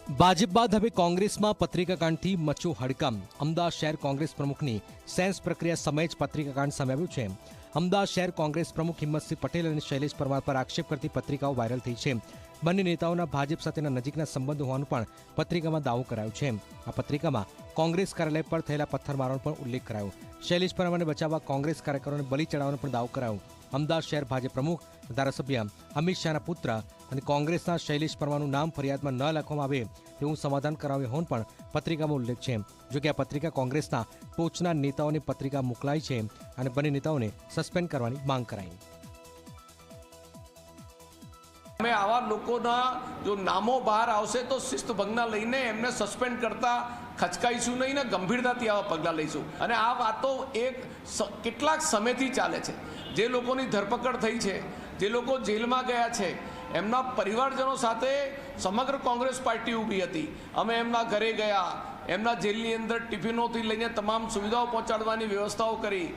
ભાજપ બાદ હવે કોંગ્રેસમાં પત્રિકાકાંડથી મચ્યો હડકંપ। અમદાવાદ શહેર કોંગ્રેસ પ્રમુખની સેન્સ પ્રક્રિયા સમયે જ પત્રિકાકાંડ સામે આવ્યું છે। અમદાવાદ શહેર કોંગ્રેસ પ્રમુખ હિંમતસિંહ પટેલ અને શૈલેષ પરમાર પર આક્ષેપ કરતી પત્રિકાઓ વાયરલ થઈ છે। બંને નેતાઓના ભાજપ સાથેના નજીકના સંબંધ હોવાનું પણ પત્રિકામાં દાવો કરાયો છે। આ પત્રિકામાં કોંગ્રેસ કાર્યાલય પર થયેલા પથ્થરમારાનો પણ ઉલ્લેખ કરાયો। શૈલેષ પરમારને બચાવવા કોંગ્રેસ કાર્યકરોને બલી ચડાવવાનો પણ દાવો કરાયો। અમદાવાદ શહેર ભાજપ પ્રમુખ ધારાસભ્ય અમિત શાહના પુત્ર અને કોંગ્રેસના શૈલેષ પરમારનું નામ ફરિયાદમાં ન લખવામાં આવે તેવું સમાધાન કરાવ્યું હોવાનું પણ પત્રિકામાં ઉલ્લેખ છે। જોકે આ પત્રિકા કોંગ્રેસના ટોચના નેતાઓને પત્રિકા મોકલાઈ છે અને બંને નેતાઓને સસ્પેન્ડ કરવાની માંગ કરાઈ। અમે આવા લોકોના જો નામો બહાર આવશે તો શિસ્તભંગના લઈને એમને સસ્પેન્ડ કરતા ખચકાઈશું નહીં ને ગંભીરતાથી આવા પગલાં લઈશું। અને આ વાતો કેટલાક સમયથી ચાલે છે। જે લોકોની ધરપકડ થઈ છે, જે લોકો જેલમાં ગયા છે, એમના પરિવારજનો સાથે સમગ્ર કોંગ્રેસ પાર્ટી ઊભી હતી। અમે એમના ઘરે ગયા, એમના જેલની અંદર ટિફિનોથી લઈને તમામ સુવિધાઓ પહોંચાડવાની વ્યવસ્થાઓ કરી।